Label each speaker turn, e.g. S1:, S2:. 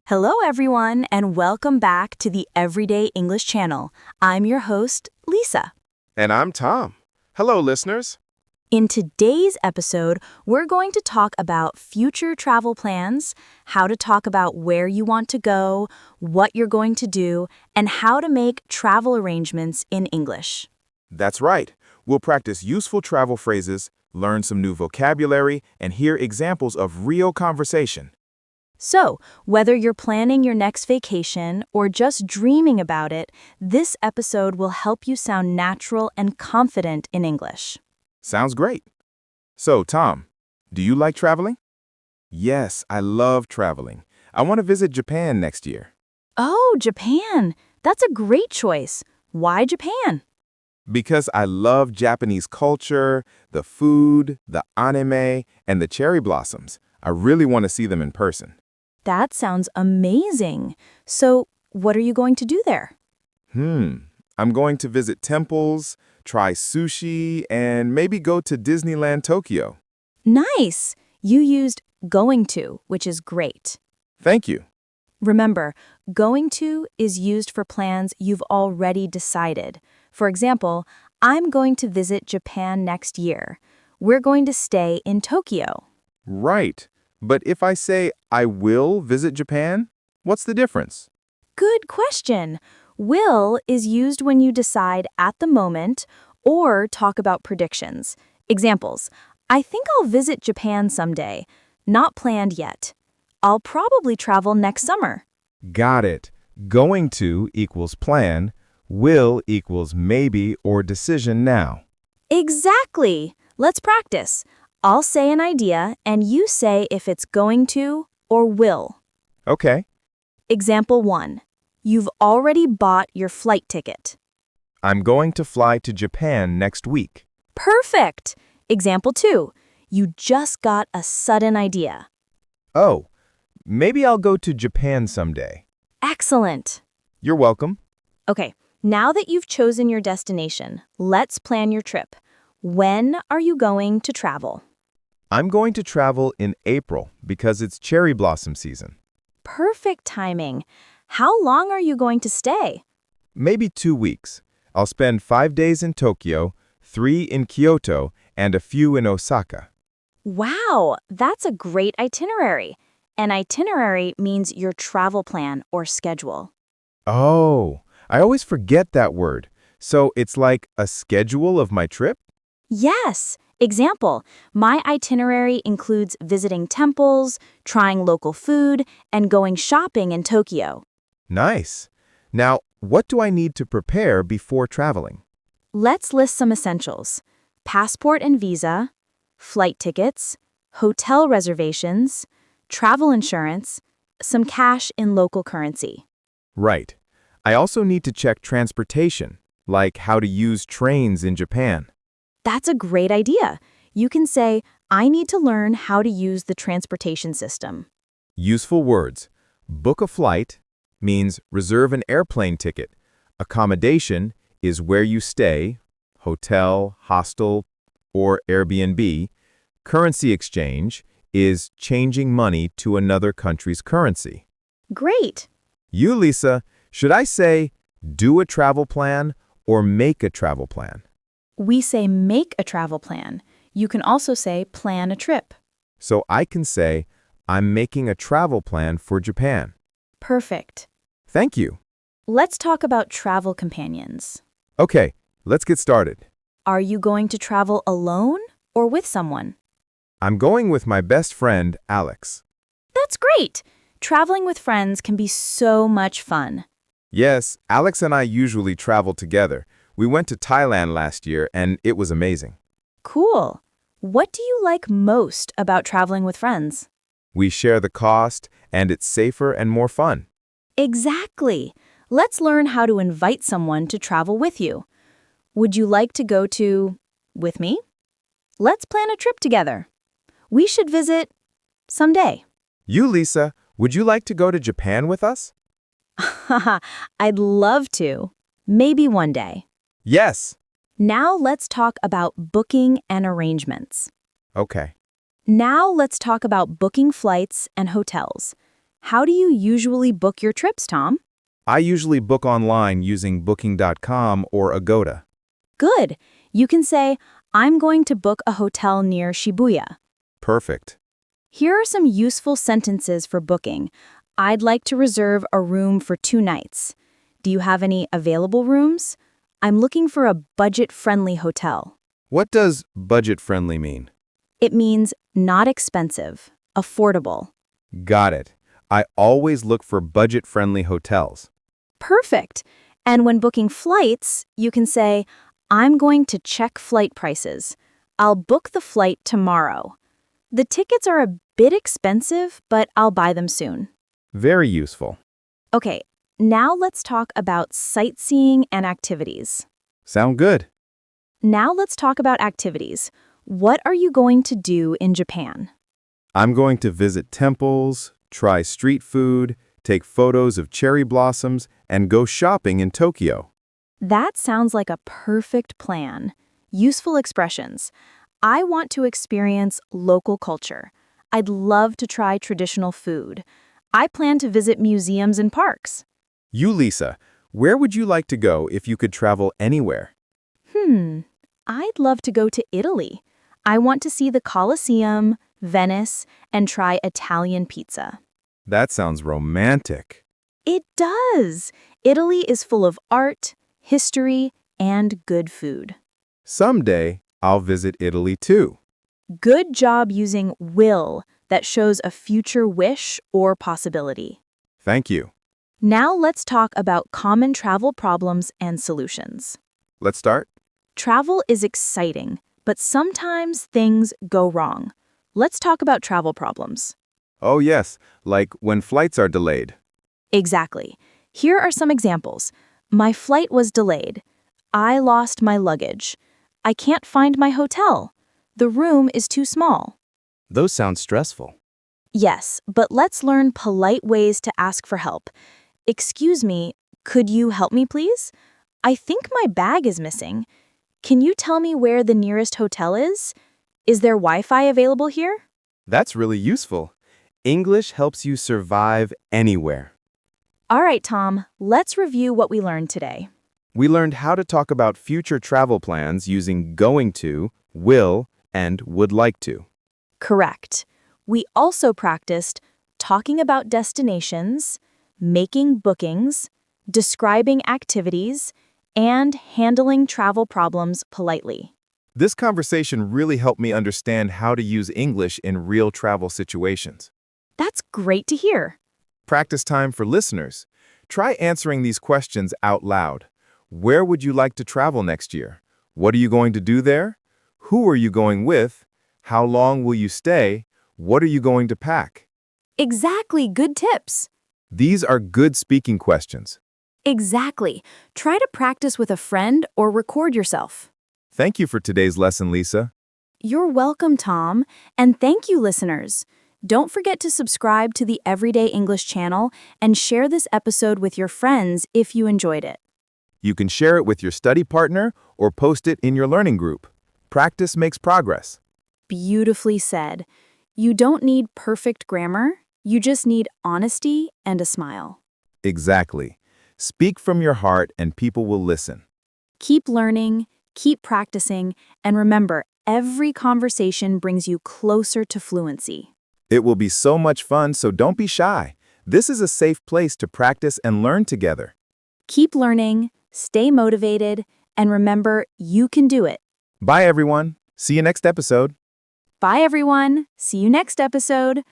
S1: Hello, everyone, and welcome back to the Everyday English Channel. I'm your host, Lisa.
S2: And I'm Tom. Hello, listeners.
S1: In today's episode, we're going to talk about future travel plans, how to talk about where you want to go, what you're going to do, and how to make travel arrangements in English.
S2: That's right. We'll practice useful travel phrases, learn some new vocabulary, and hear examples of real conversation.
S1: So, whether you're planning your next vacation or just dreaming about it, this episode will help you sound natural and confident in English.
S2: Sounds great. So, Tom, do you like traveling? Yes, I love traveling. I want to visit Japan next year.
S1: Oh, Japan! That's a great choice. Why Japan?
S2: Because I love Japanese culture, the food, the anime, and the cherry blossoms. I really want to see them in person.
S1: That sounds amazing. So, what are you going to do there?
S2: I'm going to visit temples, try sushi, and maybe go to Disneyland Tokyo.
S1: Nice! You used going to, which is great.
S2: Thank you.
S1: Remember, going to is used for plans you've already decided. For example, I'm going to visit Japan next year. We're going to stay in Tokyo.
S2: Right. But if I say I will visit Japan, what's the difference?
S1: Good question. Will is used when you decide at the moment or talk about predictions. Examples: I think I'll visit Japan someday. Not planned yet. I'll probably travel next summer.
S2: Got it. Going to equals plan, will equals maybe or decision now.
S1: Exactly. Let's practice. I'll say an idea and you say if it's going to or will.
S2: Okay.
S1: Example 1. You've already bought your flight ticket.
S2: I'm going to fly to Japan next week.
S1: Perfect. Example 2. You just got a sudden idea.
S2: Oh, maybe I'll go to Japan someday.
S1: Excellent.
S2: You're welcome.
S1: Okay, now that you've chosen your destination, let's plan your trip. When are you going to travel?
S2: I'm going to travel in April because it's cherry blossom season.
S1: Perfect timing. How long are you going to stay?
S2: Maybe 2 weeks. I'll spend 5 days in Tokyo, 3 in Kyoto, and a few in Osaka.
S1: Wow, that's a great itinerary. An itinerary means your travel plan or schedule.
S2: Oh, I always forget that word. So it's like a schedule of my trip?
S1: Yes. Example, my itinerary includes visiting temples, trying local food, and going shopping in Tokyo.
S2: Nice. Now, what do I need to prepare before traveling?
S1: Let's list some essentials: passport and visa, flight tickets, hotel reservations, travel insurance, some cash in local currency.
S2: Right. I also need to check transportation, like how to use trains in Japan.
S1: That's a great idea. You can say, I need to learn how to use the transportation system.
S2: Useful words. Book a flight means reserve an airplane ticket. Accommodation is where you stay, hotel, hostel, or Airbnb. Currency exchange is changing money to another country's currency.
S1: Great.
S2: You, Lisa, should I say do a travel plan or make a travel plan?
S1: We say make a travel plan. You can also say plan a trip.
S2: So I can say I'm making a travel plan for Japan.
S1: Perfect.
S2: Thank you.
S1: Let's talk about travel companions.
S2: Okay, let's get started.
S1: Are you going to travel alone or with someone?
S2: I'm going with my best friend, Alex.
S1: That's great. Traveling with friends can be so much fun.
S2: Yes, Alex and I usually travel together. We went to Thailand last year and it was amazing.
S1: Cool. What do you like most about traveling with friends?
S2: We share the cost and it's safer and more fun.
S1: Exactly. Let's learn how to invite someone to travel with you. Would you like to go with me? Let's plan a trip together. We should visit someday.
S2: You, Lisa, would you like to go to Japan with us?
S1: Haha, I'd love to. Maybe one day.
S2: Yes.
S1: Now let's talk about booking and arrangements.
S2: Okay.
S1: Now let's talk about booking flights and hotels. How do you usually book your trips, Tom?
S2: I usually book online using Booking.com or Agoda.
S1: Good. You can say, I'm going to book a hotel near Shibuya.
S2: Perfect.
S1: Here are some useful sentences for booking. I'd like to reserve a room for 2 nights. Do you have any available rooms? I'm looking for a budget-friendly hotel.
S2: What does budget-friendly mean?
S1: It means not expensive, affordable.
S2: Got it. I always look for budget-friendly hotels.
S1: Perfect. And when booking flights, you can say, I'm going to check flight prices. I'll book the flight tomorrow. The tickets are a bit expensive, but I'll buy them soon.
S2: Very useful.
S1: Okay, now let's talk about sightseeing and activities.
S2: Sound good.
S1: Now let's talk about activities. What are you going to do in Japan?
S2: I'm going to visit temples, try street food, take photos of cherry blossoms, and go shopping in Tokyo.
S1: That sounds like a perfect plan. Useful expressions. I want to experience local culture. I'd love to try traditional food. I plan to visit museums and parks.
S2: You, Lisa, where would you like to go if you could travel anywhere?
S1: I'd love to go to Italy. I want to see the Colosseum, Venice, and try Italian pizza.
S2: That sounds romantic.
S1: It does. Italy is full of art, history, and good food.
S2: Someday, I'll visit Italy too.
S1: Good job using will that shows a future wish or possibility.
S2: Thank you.
S1: Now let's talk about common travel problems and solutions.
S2: Let's start.
S1: Travel is exciting, but sometimes things go wrong. Let's talk about travel problems.
S2: Oh yes, like when flights are delayed.
S1: Exactly. Here are some examples. My flight was delayed. I lost my luggage. I can't find my hotel. The room is too small.
S2: Those sound stressful.
S1: Yes, but let's learn polite ways to ask for help. Excuse me, could you help me please? I think my bag is missing. Can you tell me where the nearest hotel is? Is there Wi-Fi available here?
S2: That's really useful. English helps you survive anywhere.
S1: All right, Tom, let's review what we learned today.
S2: We learned how to talk about future travel plans using going to, will, and would like to.
S1: Correct. We also practiced talking about destinations, making bookings, describing activities, and handling travel problems politely.
S2: This conversation really helped me understand how to use English in real travel situations.
S1: That's great to hear.
S2: Practice time for listeners. Try answering these questions out loud. Where would you like to travel next year? What are you going to do there? Who are you going with? How long will you stay? What are you going to pack?
S1: Exactly, good tips.
S2: These are good speaking questions.
S1: Exactly. Try to practice with a friend or record yourself.
S2: Thank you for today's lesson, Lisa.
S1: You're welcome, Tom. And thank you, listeners. Don't forget to subscribe to the Everyday English channel and share this episode with your friends if you enjoyed it.
S2: You can share it with your study partner or post it in your learning group. Practice makes progress.
S1: Beautifully said. You don't need perfect grammar. You just need honesty and a smile.
S2: Exactly. Speak from your heart and people will listen.
S1: Keep learning, keep practicing, and remember, every conversation brings you closer to fluency.
S2: It will be so much fun, so don't be shy. This is a safe place to practice and learn together.
S1: Keep learning, stay motivated, and remember, you can do it.
S2: Bye, everyone. See you next episode.
S1: Bye, everyone. See you next episode.